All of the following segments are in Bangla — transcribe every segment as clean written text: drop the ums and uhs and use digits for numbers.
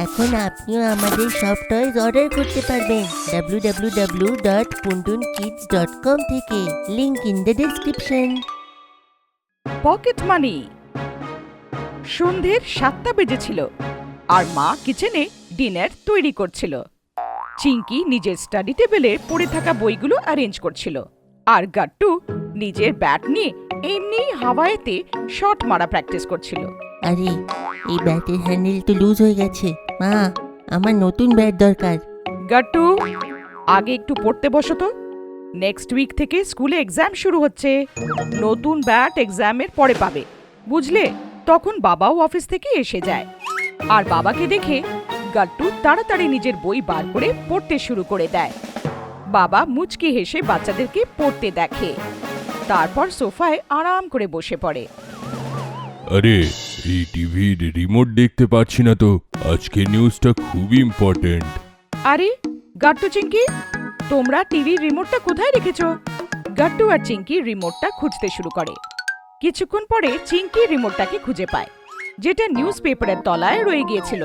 এখন আপনিও আমাদের সব টয়েস অর্ডার করতে পারবেন www.puntunkids.com থেকে। Link in the description. Pocket money. সন্ধ্যের 7টা বেজেছিল আর মা কিচেনে ডিনার তৈরি করছিল। চিঙ্কি নিজের স্টাডি টেবিলে পড়ে থাকা বইগুলো অ্যারেঞ্জ করছিল আর গাট্টু নিজের ব্যাট নিয়ে এমনি হাওয়াতে শট মারা প্র্যাকটিস করছিল। আরে, এই ব্যাটের হ্যান্ডেল তো লুজ হয়ে গেছে। মা, আমার নতুন ব্যাট দরকার। গাট্টু, আগে একটু পড়তে বসো তো। নেক্সট উইক থেকে স্কুলে এক্সাম শুরু হচ্ছে। নতুন ব্যাট এক্সামের পরে পাবে, বুঝলে? তখন বাবাও অফিস থেকে এসে যায় আর বাবাকে দেখে গাট্টু তাড়াতাড়ি নিজের বই বার করে পড়তে শুরু করে দেয়। বাবা মুচকি হেসে বাচ্চাদেরকে পড়তে দেখে, তারপর সোফায় আরাম করে বসে পড়ে। আরে, এই টিভির রিমোট দেখতে পাচ্ছি না তো। আজকে নিউজটা খুবই ইম্পর্টেন্ট। আরে গাট্টু, চিঙ্কি, তোমরা টিভির রিমোটটা কোথায় রেখেছো? গাট্টু আর চিঙ্কি রিমোটটা খুঁজতে শুরু করে। কিছুক্ষণ পরে চিঙ্কি রিমোটটাকে খুঁজে পায়, যেটা নিউজ পেপারের তলায় রয়ে গিয়েছিল।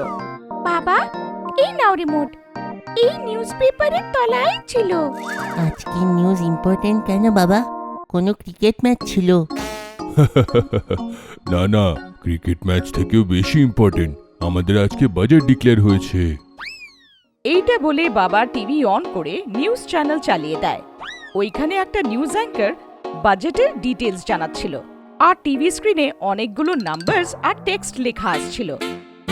বাবা, এই নাও রিমোট। এই নিউজ পেপারের তলায় ছিল। আজকে নিউজ ইম্পর্টেন্ট কেন বাবা? কোনো ক্রিকেট ম্যাচ ছিল? না না, ক্রিকেট ম্যাচ থেকেও বেশি ইম্পর্টেন্ট। আমাদের আজকে বাজেট ডিক্লেয়ার হয়েছে। এইটা বলে বাবা টিভি অন করে নিউজ চ্যানেল চালিয়ে দেয়। ওইখানে একটা নিউজ অ্যাঙ্কার বাজেটের ডিটেলস জানাচ্ছিল আর টিভি স্ক্রিনে অনেকগুলো নাম্বারস আর টেক্সট লেখা আসছিল।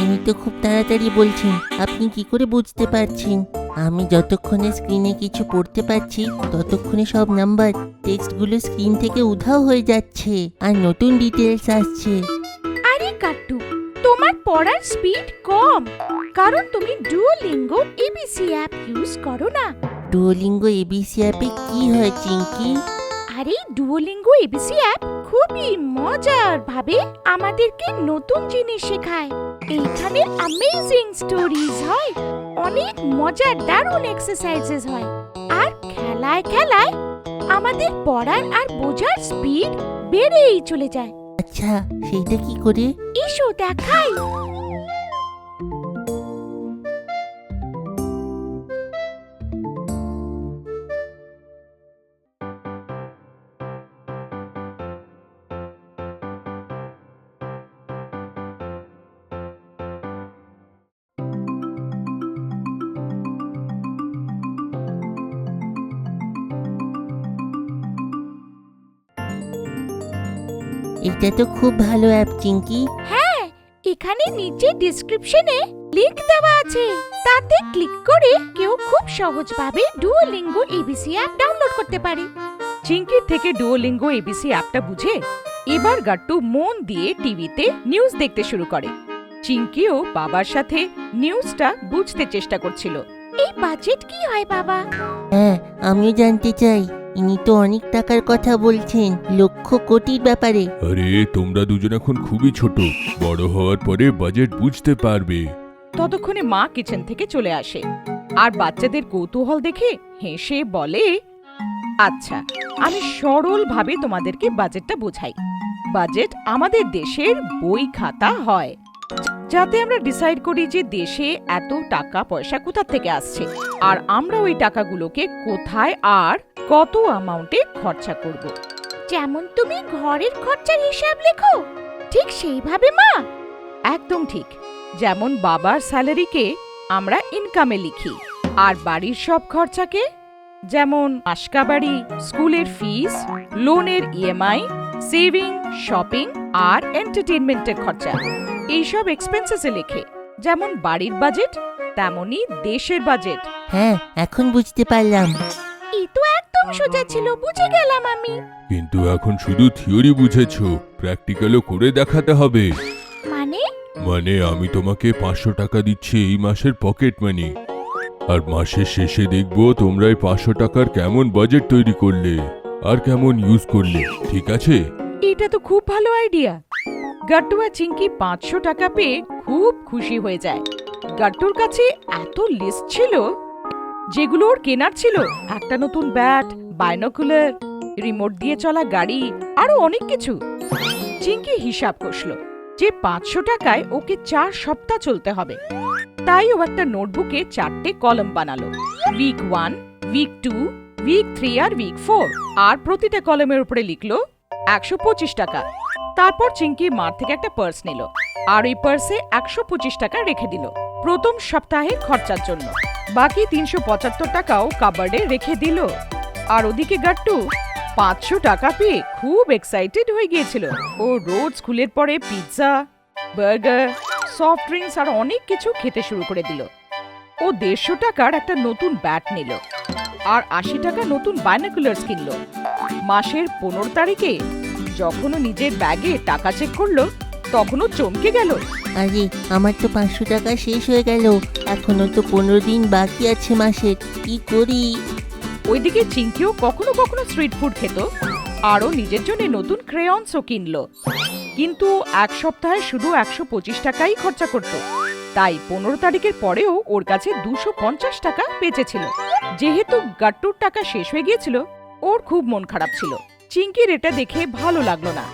ইনি তো খুব তাড়াতাড়ি বলছেন, আপনি কি করে বুঝতে পারছেন? আমি যতক্ষণে স্ক্রিনে কিছু পড়তে পারছি ততক্ষণে সব নাম্বার টেক্সটগুলো স্ক্রিন থেকে উধাও হয়ে যাচ্ছে আর নতুন ডিটেলস আসছে। আরে গাট্টু, তোমার পড়ার স্পিড কম, কারণ তুমি ডুওলিঙ্গো এবিসি অ্যাপ ইউজ করো না। ডুওলিঙ্গো এবিসি অ্যাপে কি হয় চিঙ্কি? আরে ডুওলিঙ্গো এবিসি অ্যাপ খুবই মজার ভাবে আমাদেরকে নতুন জিনিস শেখায়। এইখানে অ্যামেজিং স্টোরিজ হয়, অনেক মজার দারুণ এক্সারসাইজেস হয়, আর খেলায় খেলায় আমাদের পড়ার আর বোঝার স্পিড বেড়েই চলে যায়। আচ্ছা, সেইটা কি করে? এসো দেখাই। এটা তো খুব ভালো অ্যাপ চিঙ্কি। হ্যাঁ, এখানে নিচে ডেসক্রিপশনে লিংক দেওয়া আছে, তাতে ক্লিক করে কেউ খুব সহজভাবে ডুওলিঙ্গো এবিসি অ্যাপ ডাউনলোড করতে পারে। চিঙ্কির থেকে ডুওলিঙ্গো এবিসি অ্যাপটা বুঝে এবার গাট্টু মন দিয়ে টিভিতে নিউজ দেখতে শুরু করে। চিঙ্কিও বাবার সাথে নিউজটা বুঝতে চেষ্টা করছিল। এই বাজেট কি হয় বাবা? হ্যাঁ, আমিও জানতে চাই। ইনি তো অনেক টাকার কথা বলছেন, লক্ষ কোটির ব্যাপারে। আরে, তোমরা দুজন এখন খুবই ছোট, বড় হওয়ার পরে বাজেট বুঝতে পারবে। ততক্ষণে মা কিচেন থেকে চলে আসে আর বাচ্চাদের কৌতূহল দেখে হেসে বলে, আচ্ছা, আমি সরলভাবে তোমাদেরকে বাজেটটা বোঝাই। বাজেট আমাদের দেশের বই খাতা হয়, যাতে আমরা ডিসাইড করি যে দেশে এত টাকা পয়সা কোথা থেকে আসছে আর আমরা ওই টাকাগুলোকে কোথায় আর কত অ্যামাউন্টে খরচা করব। যেমন তুমি ঘরের খরচার হিসাব লেখো, ঠিক সেইভাবে মা? একদম ঠিক। যেমন বাবার স্যালারিকে আমরা ইনকামে লিখি আর বাড়ির সব খরচাকে, যেমন আশকা বাড়ি, স্কুলের ফিস, লোনের ইএমআই, সেভিং, শপিং আর এন্টারটেইনমেন্টের খরচা, এইসব এক্সপেন্সেসে লেখে। যেমন বাড়ির বাজেট তেমনি দেশের বাজেট। হ্যাঁ, এখন বুঝতে পারলাম। এই তো একদম সোজা ছিল, বুঝে গেলাম আমি। কিন্তু এখন শুধু থিওরি বুঝেছো, প্র্যাকটিক্যালও করে দেখাতে হবে। মানে আমি তোমাকে 500 টাকা দিচ্ছি এই মাসের পকেট মানি, আর মাসের শেষে দেখবো তোমরা এই 500 টাকার কেমন বাজেট তৈরি করলে আর কেমন ইউজ করলে, ঠিক আছে? এটা তো খুব ভালো আইডিয়া। গাট্টু আর চিঙ্কি 500 টাকা পেয়ে খুব খুশি হয়ে যায়। গাট্টুর কাছে এত লিস্ট ছিল যেগুলো ওর কেনার ছিল, একটা নতুন ব্যাট, বাইনোকুলার, রিমোট দিয়ে চলা গাড়ি, আরো অনেক কিছু। চিঙ্কি হিসাব কষল যে 500 টাকায় ওকে 4 সপ্তাহ চলতে হবে। তাই ও একটা নোটবুকে 4টে কলাম বানালো। উইক 1, উইক 2, উইক 3 আর উইক 4। আর প্রতিটা কলামের উপরে লিখলো 125 টাকা। তারপর চিঙ্কি মার থেকে একটা পার্স নিল আর ওই পার্সে 125 টাকা রেখে দিল প্রথম সপ্তাহের খরচার জন্য। বাকি 375 টাকাও কাবার্ডে রেখে দিল। আর ওদিকে গাট্টু 500 টাকা পেয়ে খুব এক্সাইটেড হয়ে গিয়েছিল। ও রোজ স্কুলের পরে পিৎজা, বার্গার, সফট ড্রিঙ্কস আর অনেক কিছু খেতে শুরু করে দিল। ও 150 টাকার একটা নতুন ব্যাট নিল আর 80 টাকা নতুন বাইনোকুলার্স কিনলো। মাসের 15 তারিখে যখন ও নিজের ব্যাগে টাকা চেক করলো তখনও চমকে গেল। আরে আমার তো 500 টাকা শেষ হয়ে গেল, এখনো তো 15 দিন বাকি আছে মাসের, কি করি? ওইদিকে চিঙ্কিও কখনো কখনো স্ট্রিট ফুড খেত আর ও নিজের জন্য নতুন ক্রেয়ন্সও কিনলো। কিন্তু এক সপ্তাহে শুধু 125 টাকাই খরচা করত। তাই 15 তারিখের পরেও ওর কাছে 250 টাকা বেঁচেছিল। যেহেতু গাট্টুর টাকা শেষ হয়ে গিয়েছিল, ওর খুব মন খারাপ ছিল। চিঙ্কির এটা দেখে ভালো লাগলো না।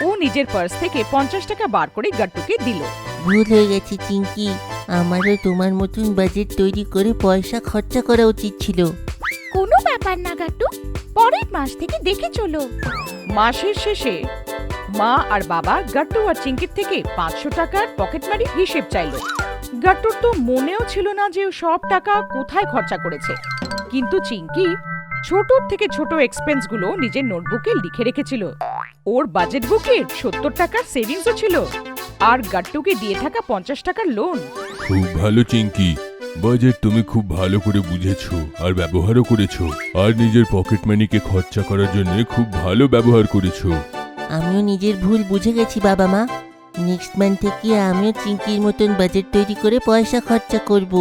ও নিজের পার্স থেকে 50 টাকা বার করে গাট্টুকে দিল। ভুল হয়ে গেছে চিঙ্কি, আমারও তোমার মতন বাজেট তৈরি করে পয়সা খরচা করা উচিত ছিল। কোনো ব্যাপার না গাট্টু, পরের মাস থেকে দেখে চলো। মাসের শেষে মা আর বাবা গাট্টু আর চিঙ্কির থেকে 500 টাকার পকেট মারির হিসেব চাইলো। গাট্টুর তো মনেও ছিল না যে ও সব টাকা কোথায় খরচা করেছে। কিন্তু চিঙ্কি ছোট থেকে ছোট এক্সপেন্স গুলো নিজের নোটবুকে লিখে রেখেছিল। ওর বাজেট বুকে 70 টাকার সেভিংসও ছিল আর গাট্টুকে দিয়ে থাকা 50 টাকার লোন। খুব ভালো চিঙ্কি, বাজেট তুমি খুব ভালো করে বুঝেছো আর ব্যবহারও করেছো, আর নিজের পকেট মানিকে খরচা করার জন্য খুব ভালো ব্যবহার করেছো। আমিও নিজের ভুল বুঝে গেছি বাবা মা। নেক্সট মান্থ থেকে আমিও চিঙ্কির মতন বাজেট তৈরি করে পয়সা খরচা করব।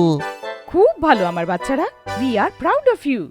খুব ভালো আমার বাচ্চারা, we are proud of you.